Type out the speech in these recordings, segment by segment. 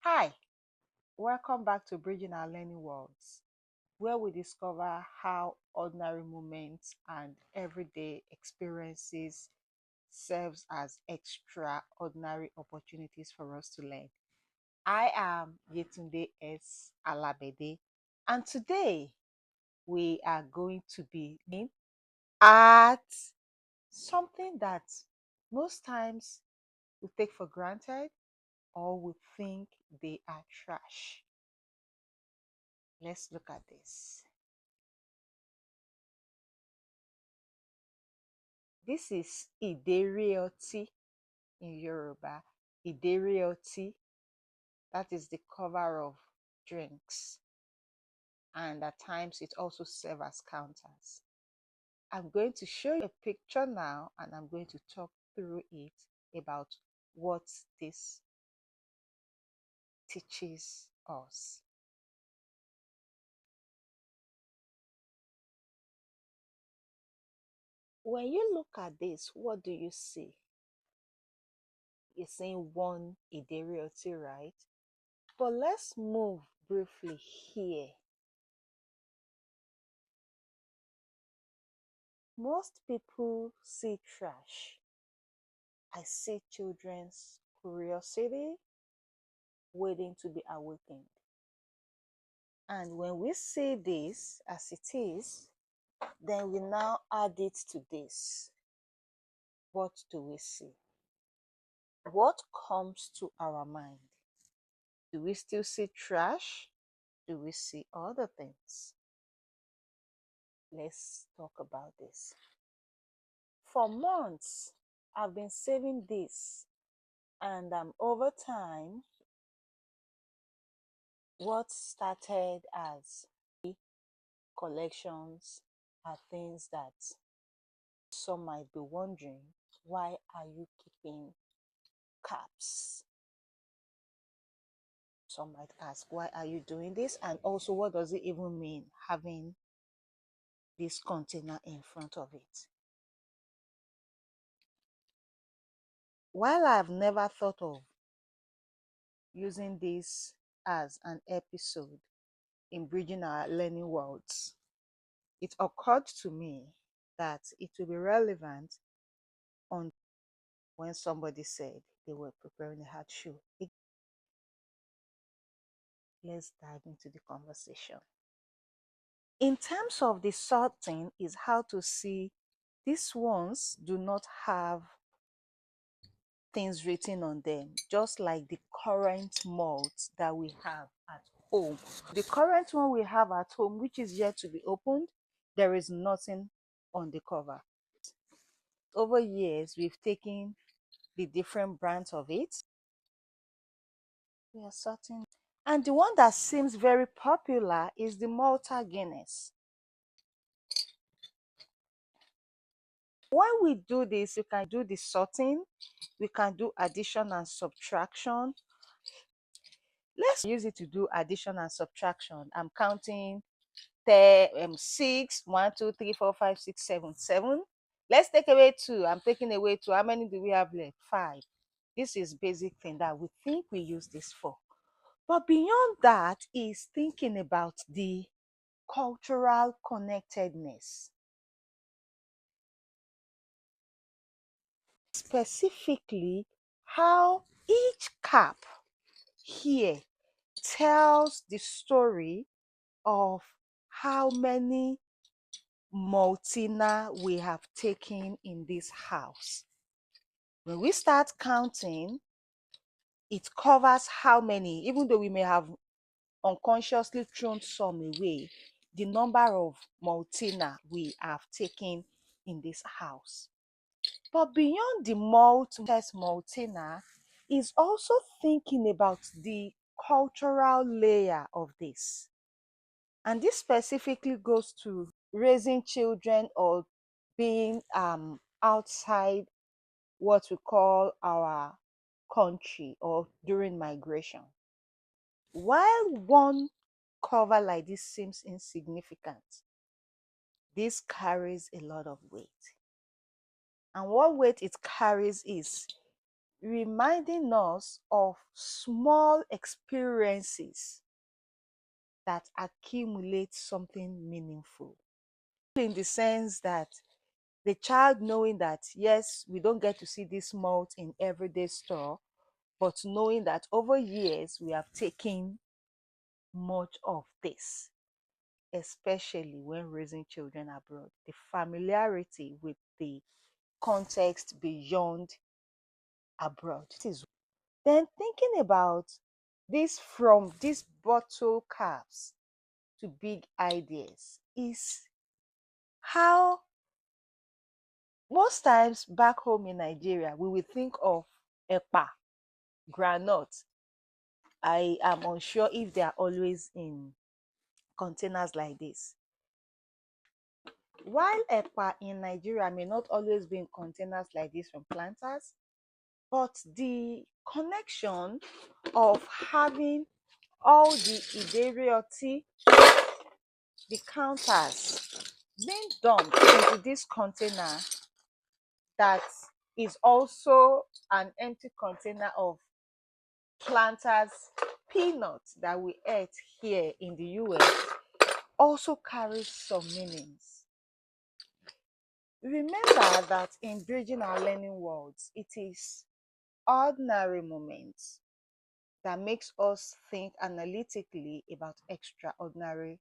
Hi, welcome back to Bridging Our Learning Worlds, where we discover how ordinary moments and everyday experiences serves as extraordinary opportunities for us to learn. I am Yetunde S. Alabede, and today we are going to be looking at something that most times we take for granted or we think they are trash. Let's look at this. This is ìdérí Ọtí in Yoruba. Idérí Ọtí, that is the cover of drinks. And at times it also serves as counters. I'm going to show you a picture now and I'm going to talk through it about what this teaches us. When you look at this, what do you see? You're seeing one ìdérí Ọtí, right? But let's move briefly here. Most people see trash. I see children's curiosity waiting to be awakened. And when we see this as it is, then we now add it to this. What do we see? What comes to our mind? Do we still see trash? Do we see other things? Let's talk about this. For months, I've been saving this, and over time, what started as collections are things that some might be wondering, why are you keeping caps? Some might ask, why are you doing this? And also, what does it even mean having this container in front of it? While I've never thought of using this as an episode in Bridging Our Learning Worlds, it occurred to me that it will be relevant on when somebody said they were preparing a hard shoe. Let's dive into the conversation. In terms of the sorting, is how to see these ones do not have things written on them, just like the current molds that we have at home. The current one we have at home, which is yet to be opened, there is nothing on the cover. Over years, we've taken the different brands of it. We are sorting. And the one that seems very popular is the Malta Guinness. When we do this, you can do the sorting, we can do addition and subtraction. Let's use it to do addition and subtraction. I'm counting 6, 1, 2, 3, 4, 5, 6, 7, 7. Let's take away 2. I'm taking away 2. How many do we have left? 5. This is basic thing that we think we use this for. But beyond that is thinking about the cultural connectedness. Specifically, how each cap here tells the story of how many maltina we have taken in this house. When we start counting, it covers how many, even though we may have unconsciously thrown some away, the number of maltina we have taken in this house. But beyond the maltina is also thinking about the cultural layer of this. And this specifically goes to raising children or being outside what we call our country or during migration. While one cover like this seems insignificant, this carries a lot of weight. And what weight it carries is reminding us of small experiences that accumulate something meaningful. In the sense that the child knowing that, yes, we don't get to see this malt in everyday store, but knowing that over years we have taken much of this, especially when raising children abroad. The familiarity with the context beyond abroad. Then thinking about this from these bottle caps to big ideas is how most times back home in Nigeria we will think of epa, granite. I am unsure if they are always in containers like this. While epa in Nigeria may not always be in containers like this from planters, but the connection of having all the Idérí Ọtí, the counters being dumped into this container that is also an empty container of planters peanuts that we ate here in the US also carries some meanings. Remember that in bridging our learning worlds, it is ordinary moments that makes us think analytically about extraordinary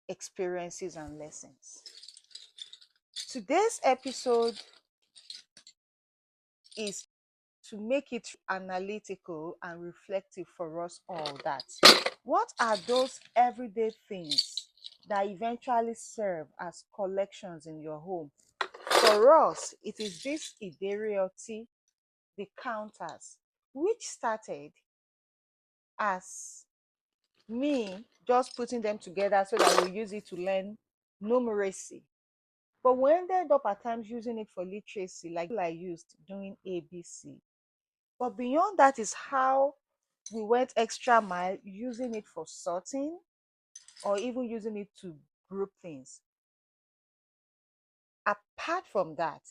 experiences and lessons. Today's episode is to make it analytical and reflective for us all. That what are those everyday things that eventually serve as collections in your home? For us, it is this ìdérí ọtí, the counters, which started as me just putting them together so that we use it to learn numeracy. But we ended up at times using it for literacy, like I used doing ABC. But beyond that is how we went extra mile using it for sorting or even using it to group things. Apart from that,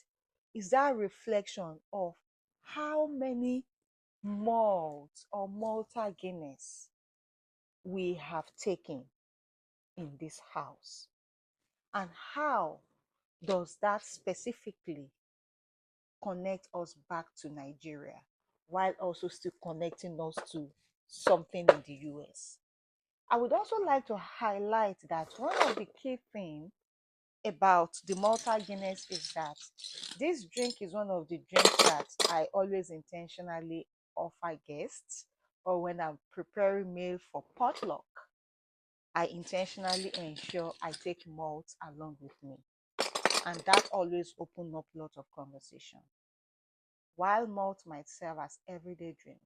is that reflection of how many malts or Malta Guinness we have taken in this house, and how does that specifically connect us back to Nigeria while also still connecting us to something in the US. I would also like to highlight that one of the key things about the Malta Guinness is that this drink is one of the drinks that I always intentionally offer guests, or when I'm preparing meal for potluck, I intentionally ensure I take malt along with me. And that always opens up lots of conversation. While malt might serve as everyday drink,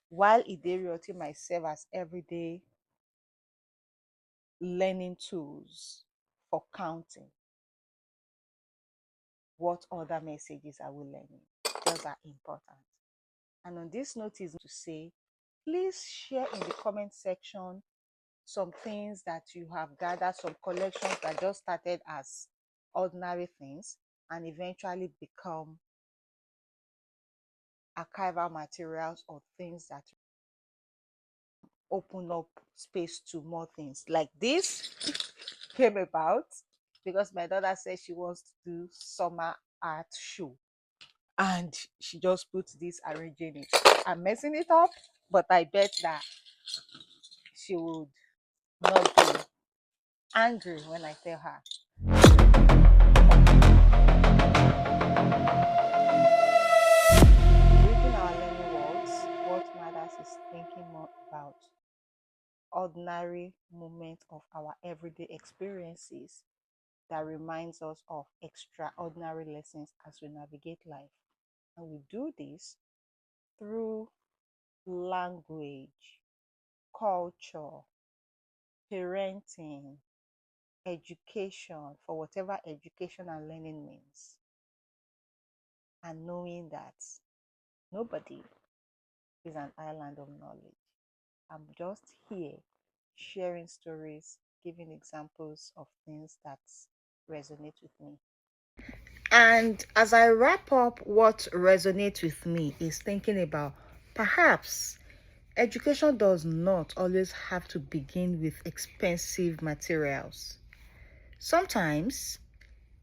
while ìdérí ọtí might serve as everyday learning tools for counting, what other messages are we learning? Those are important. And on this note is to say, please share in the comment section some things that you have gathered, some collections that just started as ordinary things and eventually become archival materials or things that open up space to more things. Like this came about because my daughter said she wants to do summer art show, and she just put this arranging it. I'm messing it up, but I bet that she would not be angry when I tell her. Reading our learning worlds, what matters is thinking more about ordinary moments of our everyday experiences that reminds us of extraordinary lessons as we navigate life. And we do this through language, culture, parenting, education, for whatever education and learning means. And knowing that nobody is an island of knowledge. I'm just here sharing stories, giving examples of things that resonate with me. And as I wrap up, what resonates with me is thinking about perhaps education does not always have to begin with expensive materials. Sometimes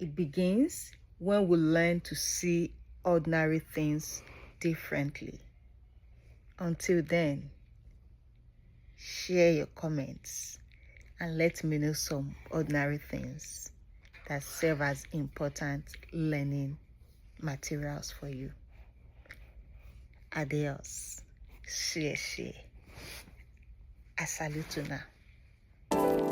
it begins when we learn to see ordinary things differently. Until then, share your comments and let me know some ordinary things that serve as important learning materials for you. Adios. Share. I salute you now.